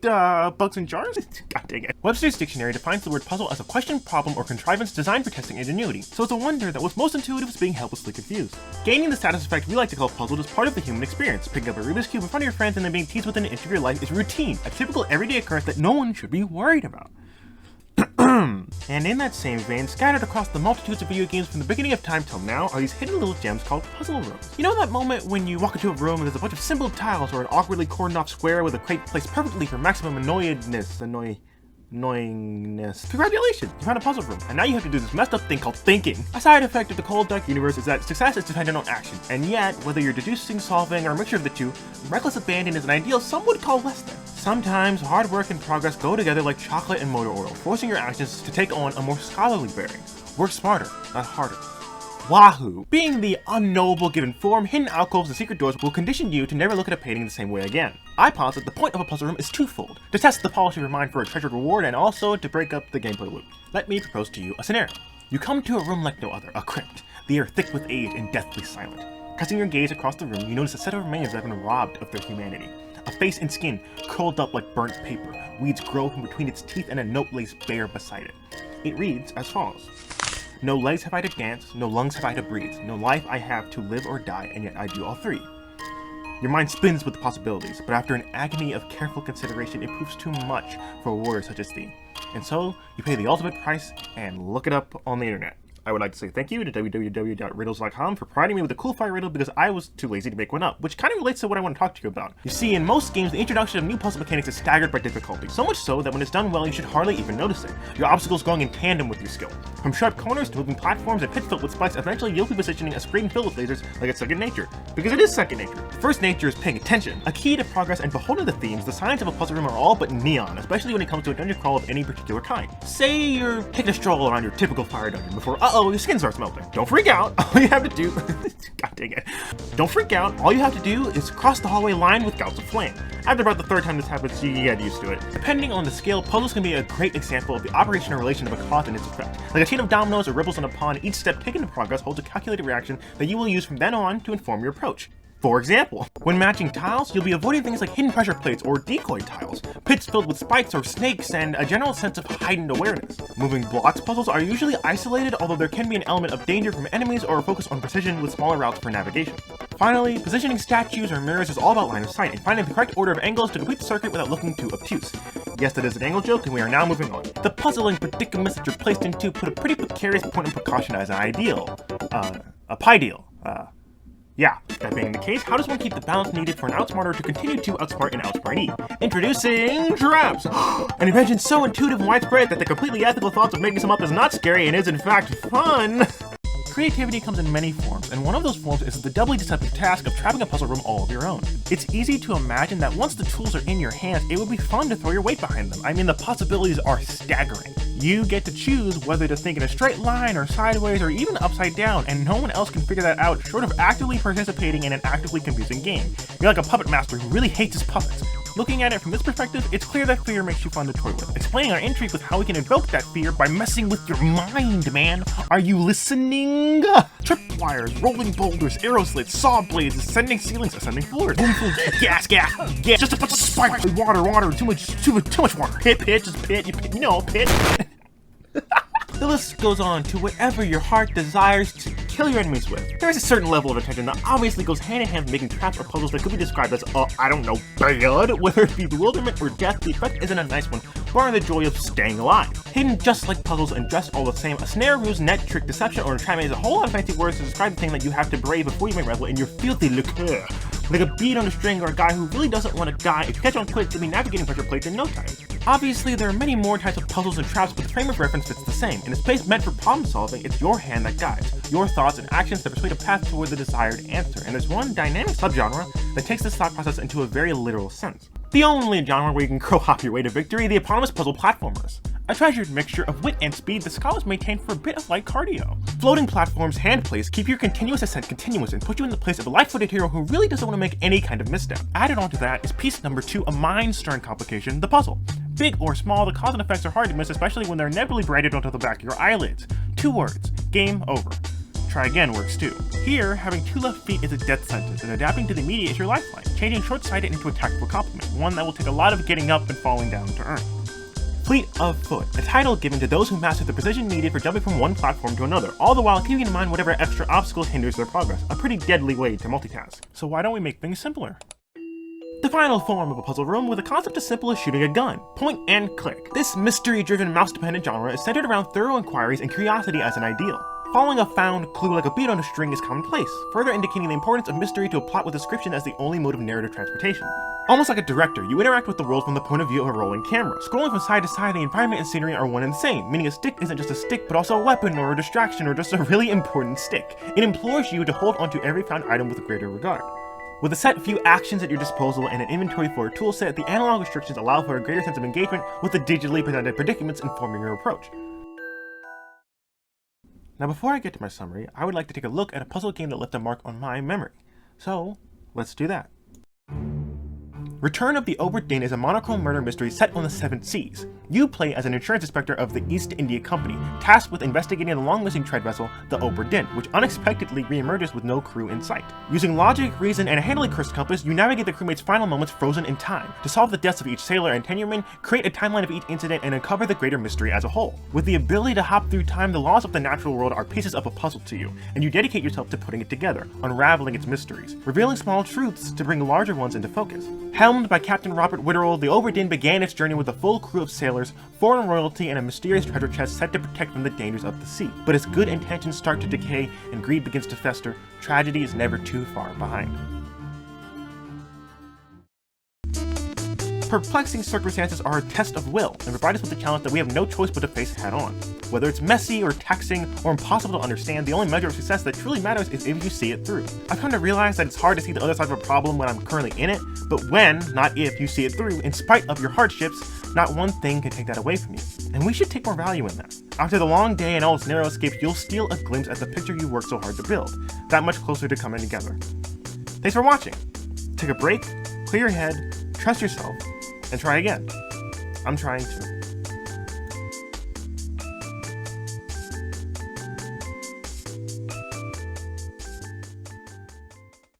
bugs in jars? God dang it. Webster's dictionary defines the word puzzle as a question, problem, or contrivance designed for testing ingenuity, so it's a wonder that what's most intuitive is being helplessly confused. Gaining the status effect we like to call puzzled is part of the human experience. Picking up a Rubik's Cube in front of your friends and then being teased within an inch of your life is routine, a typical everyday occurrence that no one should be worried about. And in that same vein, scattered across the multitudes of video games from the beginning of time till now are these hidden little gems called puzzle rooms. You know that moment when you walk into a room and there's a bunch of simple tiles or an awkwardly cordoned off square with a crate placed perfectly for maximum annoyingness. Congratulations, you found a puzzle room, and now you have to do this messed up thing called thinking. A side effect of the cold dark universe is that success is dependent on action, and yet, whether you're deducing, solving, or a mixture of the two, reckless abandon is an ideal some would call less than. Sometimes hard work and progress go together like chocolate and motor oil, forcing your actions to take on a more scholarly bearing. Work smarter, not harder. Wahoo! Being the unknowable given form, hidden alcoves and secret doors will condition you to never look at a painting the same way again. I posit the point of a puzzle room is twofold: to test the polish of your mind for a treasured reward, and also to break up the gameplay loop. Let me propose to you a scenario. You come to a room like no other, a crypt, the air thick with age and deathly silent. Casting your gaze across the room, you notice a set of remains that have been robbed of their humanity. A face and skin curled up like burnt paper, weeds grow from between its teeth, and a note lays bare beside it. It reads as follows: "No legs have I to dance, no lungs have I to breathe, no life I have to live or die, and yet I do all three." Your mind spins with the possibilities, but after an agony of careful consideration, it proves too much for a warrior such as thee. And so, you pay the ultimate price and look it up on the internet. I would like to say thank you to www.riddles.com for providing me with a cool fire riddle because I was too lazy to make one up, which kind of relates to what I want to talk to you about. You see, in most games, the introduction of new puzzle mechanics is staggered by difficulty, so much so that when it's done well, you should hardly even notice it. Your obstacles going in tandem with your skill. From sharp corners to moving platforms and pits filled with spikes, eventually you'll be positioning a screen filled with lasers like it's second nature. Because it is second nature. First nature is paying attention. A key to progress and beholden to themes, the signs of a puzzle room are all but neon, especially when it comes to a dungeon crawl of any particular kind. Say you're taking a stroll around your typical fire dungeon before, your skin starts melting. Don't freak out, all you have to do, god dang it. Don't freak out, all you have to do is cross the hallway lined with gouts of flame. After about the third time this happens, you get used to it. Depending on the scale, puzzles can be a great example of the operational relation of a cause and its effect. Like a chain of dominoes or ripples on a pond, each step taken to progress holds a calculated reaction that you will use from then on to inform your approach. For example, when matching tiles, you'll be avoiding things like hidden pressure plates or decoy tiles, pits filled with spikes or snakes, and a general sense of heightened awareness. Moving blocks puzzles are usually isolated, although there can be an element of danger from enemies or a focus on precision with smaller routes for navigation. Finally, positioning statues or mirrors is all about line of sight and finding the correct order of angles to complete the circuit without looking too obtuse. Yes, that is an angle joke, and we are now moving on. The puzzling predicaments that you're placed into put a pretty precarious point of precaution as an ideal. A pie deal. Yeah, that being the case, how does one keep the balance needed for an outsmarter to continue to outsmart an outsmartee? Introducing traps! An invention so intuitive and widespread that the completely ethical thoughts of making some up is not scary and is in fact fun! Creativity comes in many forms, and one of those forms is the doubly deceptive task of trapping a puzzle room all of your own. It's easy to imagine that once the tools are in your hands, it would be fun to throw your weight behind them. I mean, the possibilities are staggering. You get to choose whether to think in a straight line or sideways or even upside down, and no one else can figure that out short of actively participating in an actively confusing game. You're like a puppet master who really hates his puppets. Looking at it from this perspective, it's clear that fear makes you fun to toy with. Explaining our intrigue with how we can invoke that fear by messing with your mind, man. Are you listening? Tripwires, rolling boulders, arrow slits, saw blades, ascending ceilings, ascending floors, boom, boom, gas, just a bunch of spikes, water, too much water. Pit, just pit, pit. The list goes on to whatever your heart desires to kill your enemies with. There is a certain level of attention that obviously goes hand in hand with making traps or puzzles that could be described as, I don't know, bad. Whether it be bewilderment or death, the effect isn't a nice one, barring the joy of staying alive. Hidden just like puzzles and dressed all the same, a snare, ruse, net, trick, deception, or entrapment is a whole lot of fancy words to describe the thing that you have to brave before you may revel in your filthy liquor. Like a bead on a string or a guy who really doesn't want to die, if you catch on quick, you'll be navigating pressure plates in no time. Obviously, there are many more types of puzzles and traps, but the frame of reference fits the same. In a space meant for problem solving, it's your hand that guides, your thoughts and actions that persuade a path toward the desired answer, and there's one dynamic subgenre that takes this thought process into a very literal sense. The only genre where you can crow hop your way to victory, the eponymous puzzle platformers. A treasured mixture of wit and speed the scholars maintain for a bit of light cardio. Floating platforms, hand plays, keep your continuous ascent continuous and put you in the place of a light-footed hero who really doesn't want to make any kind of misstep. Added onto that is piece number 2, a mind-stirring complication, the puzzle. Big or small, the cause and effects are hard to miss, especially when they're inevitably branded onto the back of your eyelids. 2 words, game over. try again works too. Here, having 2 left feet is a death sentence, and adapting to the immediate is your lifeline, changing short-sighted into a tactical complement, one that will take a lot of getting up and falling down to earn. Fleet of Foot, a title given to those who master the precision needed for jumping from one platform to another, all the while keeping in mind whatever extra obstacle hinders their progress, a pretty deadly way to multitask. So why don't we make things simpler? The final form of a puzzle room with a concept as simple as shooting a gun. Point and click. This mystery-driven mouse-dependent genre is centered around thorough inquiries and curiosity as an ideal. Following a found clue like a bead on a string is commonplace, further indicating the importance of mystery to a plot with description as the only mode of narrative transportation. Almost like a director, you interact with the world from the point of view of a rolling camera. Scrolling from side to side, the environment and scenery are one and the same, meaning a stick isn't just a stick, but also a weapon or a distraction or just a really important stick. It implores you to hold onto every found item with greater regard. With a set few actions at your disposal and an inventory for a toolset, the analog restrictions allow for a greater sense of engagement with the digitally presented predicaments informing your approach. Now before I get to my summary, I would like to take a look at a puzzle game that left a mark on my memory. So, let's do that. Return of the Obra Dinn is a monochrome murder mystery set on the 7 Seas. You play as an insurance inspector of the East India Company, tasked with investigating the long-missing trade vessel, the Obra Dinn, which unexpectedly re-emerges with no crew in sight. Using logic, reason, and a handily cursed compass, you navigate the crewmates' final moments frozen in time, to solve the deaths of each sailor and tenurman, create a timeline of each incident, and uncover the greater mystery as a whole. With the ability to hop through time, the laws of the natural world are pieces of a puzzle to you, and you dedicate yourself to putting it together, unraveling its mysteries, revealing small truths to bring larger ones into focus. Helmed by Captain Robert Witterell, the Obra Dinn began its journey with a full crew of sailors, foreign royalty, and a mysterious treasure chest set to protect from the dangers of the sea. But as good intentions start to decay and greed begins to fester, tragedy is never too far behind. Perplexing circumstances are a test of will, and provide us with the challenge that we have no choice but to face head-on. Whether it's messy or taxing or impossible to understand, the only measure of success that truly matters is if you see it through. I've come to realize that it's hard to see the other side of a problem when I'm currently in it, but when, not if, you see it through, in spite of your hardships, not one thing can take that away from you. And we should take more value in that. After the long day and all its narrow escapes, you'll steal a glimpse at the picture you worked so hard to build, that much closer to coming together. Thanks for watching. Take a break, clear your head, trust yourself, and try again. I'm trying to.